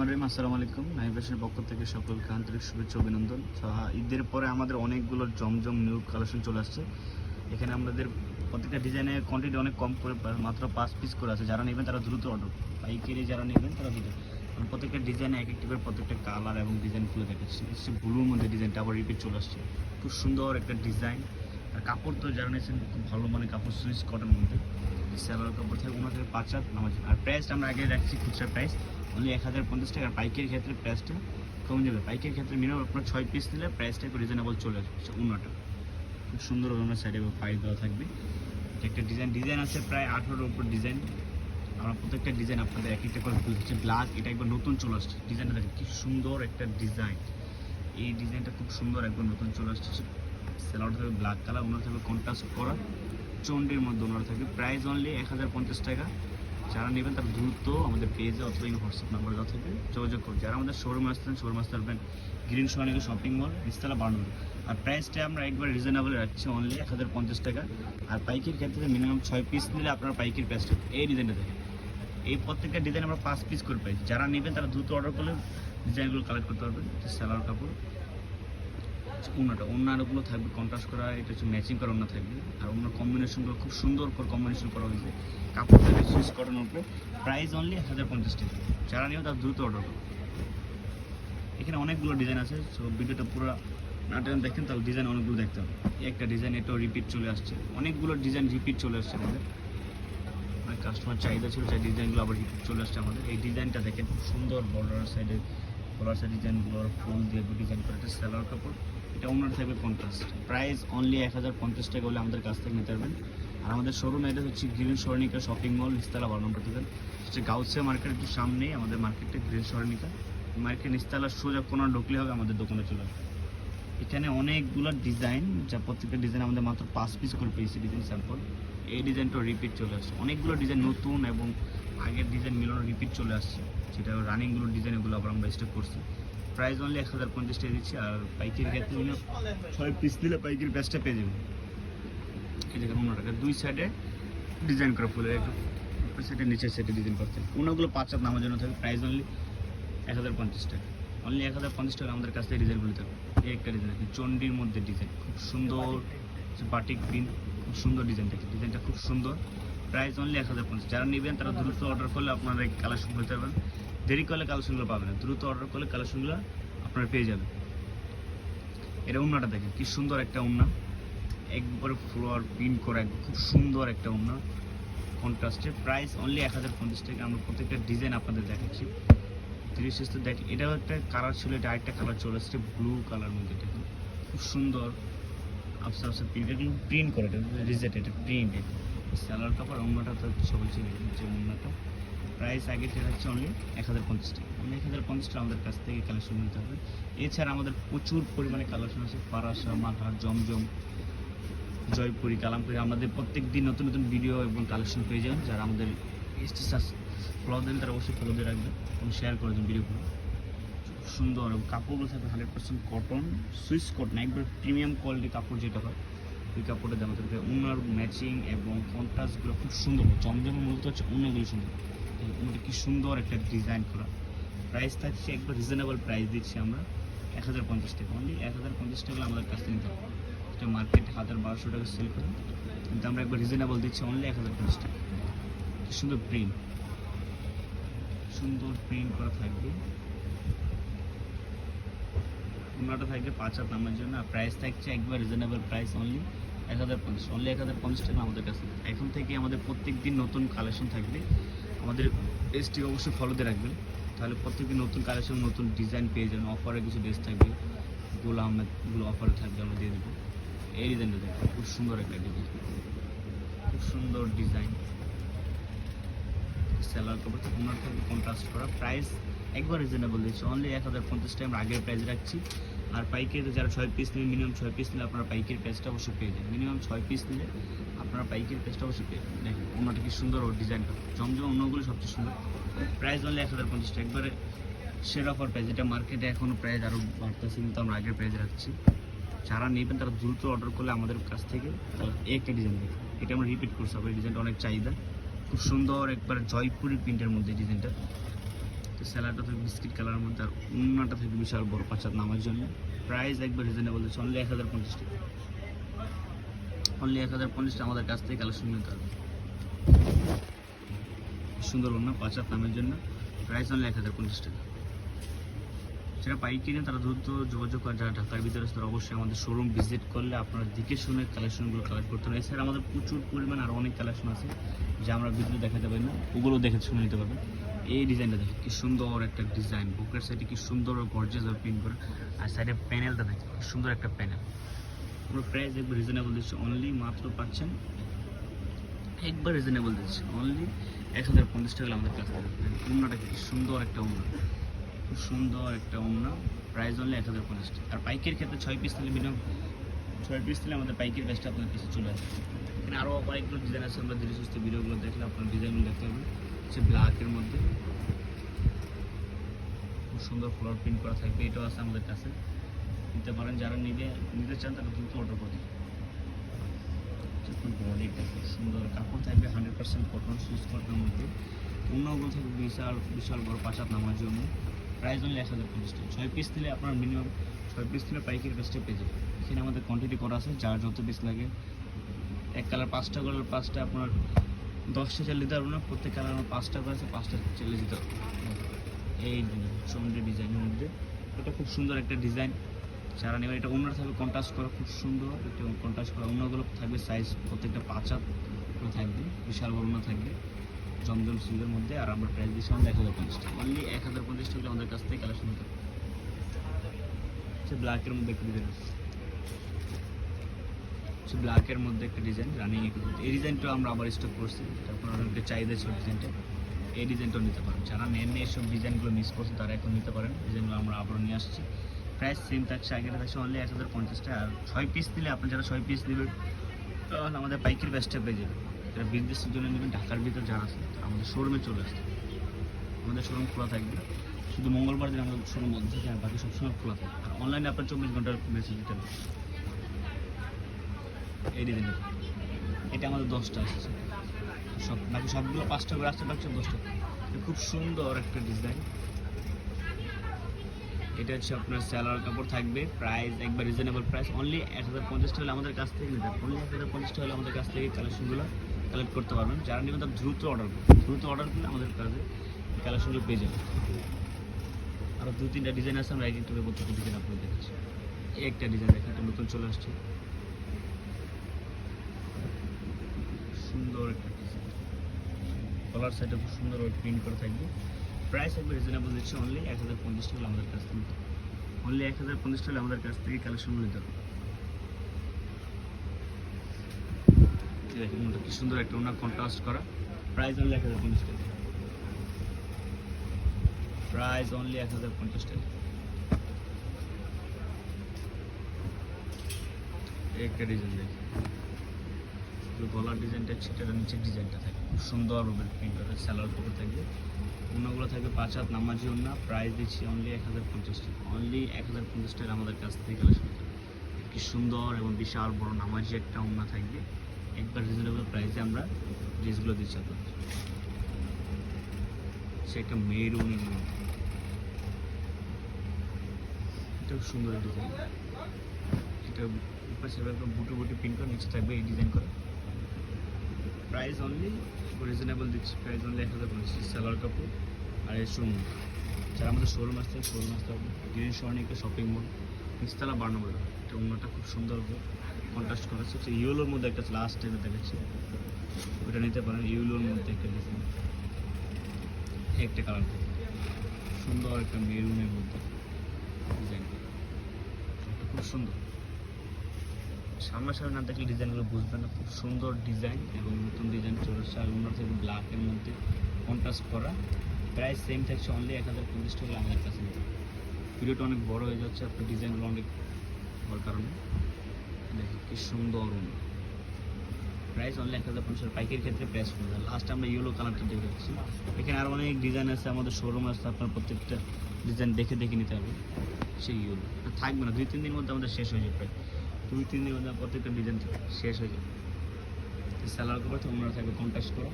রহিম, আসসালামু আলাইকুম। নাইম ফ্যাশনের পক্ষ থেকে সকলকে আন্তরিক শুভেচ্ছা অভিনন্দন। ঈদের পরে আমাদের অনেকগুলো জমজম নিউ কালেকশন চলে আসছে। এখানে আমাদের প্রত্যেকটা ডিজাইনের কোয়ান্টিটি অনেক কম করে, মাত্র 5 পিস করে আছে। যারা নেবেন তারা দ্রুত অর্ডার, পাইকারি যারা নেবেন তারা দ্রুত। প্রত্যেকটা ডিজাইনে এক একটি করে প্রত্যেকটা কালার এবং ডিজাইন খুলে দেখাচ্ছি। এসে ব্লুর মধ্যে ডিজাইনটা আবার রিপিট চলে আসছে, খুব সুন্দর একটা ডিজাইন। আর কাপড় তো যারা নিয়েছেন খুব ভালো মানে কাপড়, সুইস কটনের মধ্যে স্যালোয়ার কাপড় থাকে, ওনার থেকে 5 হাত নামাজ। আর প্রাইসটা আমরা আগে রাখছি খুচরা প্রাইস অনলি 1050 টাকা। আর পাইকারি ক্ষেত্রে প্রাইসটা কমে যাবে। পাইকারি ক্ষেত্রে মিনিমাম আপনার 6 পিস নিলে প্রাইসটা একটু রিজনেবল চলে আসবে। ওনাটা খুব সুন্দর, ওনার সাইডে পাই দেওয়া থাকবে। একটা ডিজাইন আছে প্রায় 18-এর উপর ডিজাইন। আমরা প্রত্যেকটা ডিজাইন আপনাদের এক একটা করে খুলছি। ব্ল্যাক, এটা একবার নতুন চলে আসছে। ডিজাইনটা দেখেন কি সুন্দর একটা ডিজাইন। এই ডিজাইনটা খুব সুন্দর একবার নতুন চলে আসছে। স্যালোয়ার থাকবে ব্ল্যাক কালার, ওনার থাকবে কন্ট্রাস্ট করা চন্ডির মধ্যে ওনার থাকবে। প্রাইস অনলি 1050 টাকা। যারা নেবেন তারা দ্রুত আমাদের পেজে অথবা হোয়াটসঅ্যাপ নাম্বার দেওয়া থেকে যোগাযোগ করুন। যারা আমাদের শোরুমে আসতেন, শোরুমে আসতে পারবেন গ্রিন সোনালী শপিং মল, নিচতলা 12 নম্বর। আর প্রাইসটা আমরা একবার রিজনেবল রাখছি অনলি 1050 টাকা। আর পাইকির ক্ষেত্রে মিনিমাম 6 পিস নিলে আপনার পাইকির প্রাইসটা এই ডিজাইনটা থাকে। এই প্রত্যেকটা ডিজাইন আমরা 5 পিস করে পাই। যারা নেবেন তারা দ্রুত অর্ডার করলে ডিজাইনগুলো কালেক্ট করতে পারবেন। সালোয়ার কাপড়, ওনারগুলো থাকবে কন্ট্রাস্ট করা, এটা হচ্ছে ম্যাচিং করা ওনা থাকবে। আর ওনার কম্বিনেশনগুলো খুব সুন্দর করে কম্বিনেশন করা হয়েছে। কাপড় থাকবে সুইচ কটনের উপরে। প্রাইস অনলি 1050 টাকা। যারা নেবে তারা দ্রুত অর্ডার করবে। এখানে অনেকগুলো ডিজাইন আছে, সো ভিডিওটা পুরো নাটেন দেখেন তাহলে ডিজাইন অনেকগুলো দেখতে হবে। একটা ডিজাইন এটাও রিপিট চলে আসছে, অনেকগুলো ডিজাইন রিপিট চলে আসছে আমাদের। অনেক কাস্টমার চাহিদা ছিল, সেই ডিজাইনগুলো আবার রিপিট চলে আসছে আমাদের। এই ডিজাইনটা দেখেন খুব সুন্দর, বর্ডার সাইডে কলার সাইড ডিজাইনগুলো ফুল দিয়ে ডিজাইন করে। একটা সালোয়ার কাপড়, এটা ওনার থাকবে কন্ট্রাস্ট। প্রাইস অনলি 1050 টাকা হলে আমাদের কাছ থেকে নিতে পারবেন। আর আমাদের শোরুম এটা হচ্ছে গ্রিন স্বর্ণিকা শপিং মল, নিচতলা 12 নম্বর থেকে। হচ্ছে গাউসিয়া মার্কেট একটু সামনেই আমাদের মার্কেটটা, গ্রিন স্বর্ণিকা মার্কেট নিচতলা সোজা কোনো ঢুকলে হবে আমাদের দোকানে চলে আসবে। এখানে অনেকগুলো ডিজাইন, যা প্রত্যেকটা ডিজাইন আমাদের মাত্র 5 পিস করে পেয়েছি ডিজাইন স্যাম্পল। এই ডিজাইনটা রিপিট চলে আসছে। অনেকগুলো ডিজাইন নতুন এবং আগের ডিজাইন মিলানো রিপিট চলে আসছে, যেটা রানিংগুলো ডিজাইন, এগুলো আবার আমরা স্টক করছি। প্রাইস অনলি 1050 টাকা দিচ্ছি। আর পাইকারি ক্ষেত্রে 6 পিস নিলে পাইকারি প্রাইসটা পেয়ে যাবেন। এই দেখেন ওনাটাকে দুই সাইডে ডিজাইন করা ফুলের, একটু উপর সাইডে নিচের সাইডে ডিজাইন করতে। ওনাগুলো 5 হাত নামার জন্য থাকবে। প্রাইস অনলি 1050 টাকা। অনলি 1050 টাকা আমাদের কাছ থেকে ডিজাইনগুলো থাকবে। এই একটা ডিজাইন আছে চন্ডির মধ্যে, ডিজাইন খুব সুন্দর, বাটিক প্রিন্ট, খুব সুন্দর ডিজাইন থাকে। ডিজাইনটা খুব সুন্দর। Price only 1050। যারা নেবেন তারা দ্রুত অর্ডার করলে আপনারা এই কালেকশন করতে পারবেন। দেরি করলে কালেকশনগুলো পাবেন না, দ্রুত অর্ডার করলে কালেকশনগুলো আপনারা পেয়ে যাবেন। এটা ওন্নাটা দেখেন কি সুন্দর একটা ওন্না, একবার ফ্লোয়ার প্রিন্ট করা, খুব সুন্দর একটা ওন্না কন্ট্রাস্টে। প্রাইস অনলি 1050 টাকা। আমরা প্রত্যেকটা ডিজাইন আপনাদের দেখাচ্ছি। 30 তো দেখ, এটাও একটা কালার ছিল, এটা আরেকটা কালার চলে আসছে ব্লু কালার মধ্যে। দেখুন খুব সুন্দর আফসা আফসা প্রিন্ট, এগুলো প্রিন্ট করে, এটা রিজেট, এটা প্রিন্ট। এটা সালোয়ার কাপড়, অন্যটা তো সবাই ছিল যে অন্যটা। প্রাইস আগে হচ্ছে অনলি 1050 টাকা। অনলি 1050 টাকা আমাদের কাছ থেকে কালেকশন নিতে হবে। এছাড়া আমাদের প্রচুর পরিমাণে কালেকশন আছে, পারাসা, মালহার, জমজম, জয়পুরি, কালামপুরি। আমাদের প্রত্যেক দিন নতুন নতুন ভিডিও এবং কালেকশন পেয়ে যাবেন। যারা আমাদের স্টেটাস ফলো দেন তারা অবশ্যই ফলো দিয়ে রাখবেন এবং শেয়ার করে দেন ভিডিওগুলো। সুন্দর এবং কাপড়গুলো থাকবে 100% কটন, সুইস কটন, একবার প্রিমিয়াম কোয়ালিটির কাপড় যেটা হয় ওই কাপড়ের দাম থাকবে। ওনার ম্যাচিং এবং কন্ট্রাস্টগুলো খুব সুন্দর। জমজমের মূলত হচ্ছে ওনাগুলো সুন্দর, ওনাটা কি সুন্দর একটা ডিজাইন করা। প্রাইস থাকছে একবার রিজনেবল প্রাইস দিচ্ছি আমরা 1050 টাকা। অনলি 1050 টাকা আমাদের কাছ থেকে নিতে হবে। এটা মার্কেটে 1200 টাকা সেল করে, কিন্তু আমরা একবার রিজনেবল দিচ্ছি অনলি 1050 টাকা। কি সুন্দর প্রিন্ট, সুন্দর প্রিন্ট করা থাকবে। ওনাটা থাকবে 5 হাত নামার জন্য। আর প্রাইস থাকছে একবার রিজনেবল প্রাইস অনলি 1050। অনলি 1050 টাকা আমাদের কাছে। এখন থেকে আমাদের প্রত্যেক দিন নতুন কালেকশন থাকবে। আমাদের পেজটি অবশ্যই ফলোতে রাখবেন, তাহলে প্রত্যেকদিন নতুন কালেকশন, নতুন ডিজাইন পেয়ে যাবেন। অফারে কিছু ড্রেস থাকবে, গোলা আহমেদগুলো অফারে থাকবে, আমরা দিয়ে দেবো। এই ডিজাইনটা দেখবেন খুব সুন্দর একটা ডিজাইন, খুব সুন্দর ডিজাইন। সেলার কাপড় থেকে ওনার থাকবে কন্ট্রাস্ট করা। প্রাইস একবার রিজনেবল দিচ্ছি অনলি 1050 টাকা আমরা আগের প্রাইস রাখছি। আর পাইকারিতে যারা 6 পিস নেবেন, মিনিমাম 6 পিস নিলে আপনারা পাইকারি প্রাইসটা অবশ্যই পেয়ে যাবেন। মিনিমাম 6 পিস নিলে আপনারা পাইকারি প্রাইসটা অবশ্যই পেয়ে যাবেন। দেখেন ওনাটা কি সুন্দর, ওর ডিজাইনটা জমজম অন্যগুলো সবচেয়ে সুন্দর। প্রাইস অনলি 1050 টাকা, একবারে সেরা অফার প্রাইস। এটা মার্কেটে এখনও প্রাইস আরও বাড়তেছে, কিন্তু আমরা আগের প্রাইস রাখছি। যারা নেবেন তারা দ্রুত অর্ডার করলে আমাদের কাছ থেকে একটা ডিজাইন দেখেন, এটা আমরা রিপিট করছি। আবার এই ডিজাইনটা অনেক চাহিদা, খুব সুন্দর একবার জয়পুরি প্রিন্টের মধ্যে ডিজাইনটা। তো স্যালাডটা থাকবে বিস্কিট কালারের মধ্যে, আর উন্নাটা থাকবে বিশাল বড় 5 হাত নামার জন্য। প্রাইস একবার রিজনেবল দিচ্ছে, অনলি 1050 টাকা। অনলি 1050 টাকা আমাদের কাছ থেকে কালেকশন নিতে হবে। সুন্দর উন্না 5 হাত নামের জন্য, প্রাইস অনলি 1050 টাকা। যারা পাইকারি কিনে তারা দ্রুত যোগাযোগ করে, যারা ঢাকার ভিতরে আছে তারা অবশ্যই আমাদের শোরুম ভিজিট করলে আপনারা দেখে শুনে কালেকশনগুলো কালেক্ট করতে পারেন। এছাড়া আমাদের প্রচুর পরিমাণ আরও অনেক কালেকশন আছে যা আমরা ভিডিও দেখাতে পারি না, ওগুলো দেখে শুনে নিতে পারবেন। এই ডিজাইনটা দেখেন কি সুন্দর একটা ডিজাইন, বুকের সাইডে কি সুন্দর গর্জিয়াস প্রিন্ট করে, আর সাইডে প্যানেলটা দেখেন কি সুন্দর একটা প্যানেল। আমরা প্রাইস একবার রিজনেবল দিচ্ছি, অনলি মাত্র পাচ্ছেন একবার রিজনেবল দিচ্ছি অনলি 1050 টাকা আমাদের কাছ থেকে। উন্নাটা কি সুন্দর একটা উন্না, খুব সুন্দর একটা উন্না, প্রাইস অনলি 1050 টাকা। আর পাইকের ক্ষেত্রে 6 পিস নিলে মিনিমাম 6 পিস নিলে আমাদের পাইকের প্রাইসটা আপনার কাছে চলে আসবে। এখানে আরও কয়েকগুলো ডিজাইন আছে, আমরা ধীরে সুস্থ ভিডিওগুলো দেখলে আপনার ডিজাইনগুলো দেখতে পাবেন। হচ্ছে ব্ল্যাকের মধ্যে খুব সুন্দর ফ্লোর প্রিন্ট করা থাকবে, এটাও আছে আমাদের কাছে, নিতে পারেন। যারা নিতে চান তারা দ্রুত অর্ডার করে দিন। বডিটা খুব সুন্দর, কাপড় থাকবে 100% কটন, সুইচ কটনের মধ্যে। অন্যগুলো থাকবে বিশাল বিশাল বড় 5 হাত নামার জন্য, প্রাইস অনলি 1050 টাকা। 6 পিস নিলে আপনার মিনিমাম 6 পিস নিলে পাইকারি প্রাইসটা পেয়ে যাবে। এখানে আমাদের কোয়ান্টিটি করা আছে, যার যত পিস লাগে। এক কালার 5টা কালার 5টা আপনার 10টা চাল দিতে পারবো না, প্রত্যেক কালার আমার 5টা করে আছে, 5টা চালে দিতে হবে। এই সমুদ্রের ডিজাইনের মধ্যে এটা খুব সুন্দর একটা ডিজাইন, যারা নেবেন। এটা অন্যরা থাকবে কন্ট্রাস্ট করা, খুব সুন্দর একটা কন্ট্রাস্ট করা। অন্যগুলো থাকবে সাইজ প্রত্যেকটা 5 হাত করে থাকবে, বিশাল বড় না থাকবে জমজম সিলের মধ্যে। আর আমরা প্রাইস দিচ্ছি আমাদের 1050 টাকা, অনলি 1050 টাকা আমাদের কাছ থেকে কালেকশন হতে হবে। সে ব্ল্যাকের মধ্যে একটা ডিজাইন আছে, সে ব্ল্যাকের মধ্যে একটা ডিজাইন রানিং। এই ডিজাইনটাও আমরা আবার স্টক করছি, আপনার অনেকটা চাহিদা ছিল ডিজাইনটা। এই ডিজাইনটাও নিতে পারেন, যারা নেন এইসব ডিজাইনগুলো মিস করছেন তারা এখন নিতে পারেন। ডিজাইনগুলো আমরা আবারও নিয়ে আসছি, প্রাইস সেম থাকছে, আগের থাকছে অনলি 1050 টাকা। আর 6 পিস নিলে আপনি যারা 6 পিস নেবেন তাহলে আমাদের পাইকারি প্রাইসটা পেয়ে যাবেন। যারা বিজনেসের জন্য নেবেন ঢাকার ভিতরে যারা আছে আমাদের শোরুমে চলে আসতে, আমাদের শোরুম খোলা থাকবে। শুধু মঙ্গলবার দিন আমাদের শোরুম বন্ধ থাকে, আর বাকি সবসময় খোলা থাকে। আর অনলাইনে আপনার 24 ঘন্টার মেসেজ দিতে হবে। এই ডিজাইনটা এটা আমাদের 10টা আসছে, সব বাকি সবগুলো 5টা করে আসতে পারছে, 10টা। খুব সুন্দর একটা ডিজাইন, এটা হচ্ছে আপনার স্যালোয়ার কাপড় থাকবে, প্রাইস একবার রিজনেবল প্রাইস, অনলি 1050 টাকা হলে আমাদের কাছ থেকে নিতে পারবেন। অনলি 1050 টাকা হলে আমাদের কাছ থেকে কালেকশনগুলো কালেক্ট করতে পারবেন। যারা নেবেন তারা দ্রুত অর্ডার করুন, দ্রুত অর্ডার করলে আমাদের কাছে কালেকশনগুলো পেয়ে যাবেন। আরও 2-3টা ডিজাইন আছে, আমরা এক একটু প্রত্যেকটা ডিজাইন আপনাদের দেখাচ্ছি। এই একটা ডিজাইন দেখেন, একটা নতুন চলে আসছে, সুন্দর একটা ডিজাইন, কলার সাইডে খুব সুন্দর প্রিন্ট করা থাকবে। প্রাইস একবার রিজনেবল দিচ্ছে, অনলি 1050 টাকা আমাদের কাছ থেকে, অনলি 1050 টাকা আমাদের কাছ থেকে কালেকশনগুলো নিতে হবে। দেখুন কি সুন্দর একটা ওনার কন্ট্রাস্ট করা, প্রাইস অনলি 1050 টাকা, প্রাইস অনলি 1050 টাকা। একটা ডিজাইন দেখি, গলার ডিজাইনটা সেটার নিচের ডিজাইনটা থাকে খুব সুন্দর প্রিন্ট করে, স্যালোয়ার কাপড় থাকবে। অন্যগুলো থাকবে 5 হাত নামাজি ওন্না, প্রাইস দিচ্ছি অনলি 1050 টাকা, অনলি 1050 টাকা আমাদের কাছ থেকে কালেকশন। কি সুন্দর এবং বিশাল বড় নামাজি একটা ওন্না থাকবে, একবার রিজনেবল প্রাইসে আমরা ড্রেসগুলো দিচ্ছি আপনাদের। সে একটা মেরুনের মধ্যে, এটা খুব সুন্দর ডিজাইন, এটা উপরে সেভাবে বুটু বুটু প্রিন্ট করে, নিচে থাকবে এই ডিজাইন করে। প্রাইস অনলি রিজনেবল দিচ্ছি, প্রাইস অনলি 1050, সালোয়ার কাপড়। আর এই শোরুম, যারা আমাদের শোরুম আসতে হবে গ্রিন স্বর্ণিকা শপিং মল, নিচতলা 12 নম্বর। এটা অন্যটা খুব সুন্দর কন্ট্রাস্ট করা হচ্ছে ইয়েলোর মধ্যে, একটা লাস্ট টাইমে দেখাচ্ছি, ওটা নিতে পারেন। ইয়েলোর মধ্যে একটা ডিজাইন, একটা কালার সুন্দর, একটা মেরুনের মধ্যে ডিজাইন, খুব সুন্দর। সামনাসামনি না দেখলে ডিজাইনগুলো বুঝবেন না, খুব সুন্দর ডিজাইন এবং নতুন ডিজাইন চলে আসছে। আর অন্য থেকে ব্ল্যাকের মধ্যে কন্ট্রাস্ট করা, প্রাইস সেম থাকছে, অনলি 1050 টাকা আমাদের কাছে। ভিডিওটা অনেক বড় হয়ে যাচ্ছে, আপনার ডিজাইনগুলো অনেক হওয়ার কারণে। দেখুন কি সুন্দর, প্রাইস অনলি 1050 টাকা। পাইকারি ক্ষেত্রে প্রাইস কমে যায়। লাস্ট আমরা ইয়েলো কালারটা দেখে রাখছি, এখানে আরও অনেক ডিজাইন আছে, আমাদের শোরুম আসছে, আপনার প্রত্যেকটা ডিজাইন দেখে দেখে নিতে হবে। সেই ইয়েলো থাকবে না, 2-3 দিনের মধ্যে আমাদের শেষ হয়ে যাবে, প্রায় 2-3 দিনের মধ্যে প্রত্যেকটা ডিজাইন শেষ হয়ে যাবে। সালোয়ার কাপড় অন্যরা থাকবে কন্ট্রাস্ট করা।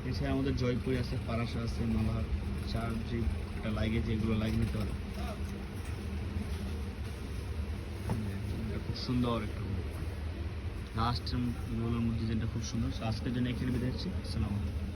এছাড়া আমাদের জয়পুরি আছে, পারাসা আছে, মালহার, চার্জি, একটা লাগে যে এগুলো লাগিয়ে নিতে পারে। এটা খুব সুন্দর একটা লাস্ট গুলোর মধ্যে যেটা খুব সুন্দর। আজকের জন্য এখানে বিদায় হচ্ছি। আসসালামু আলাইকুম।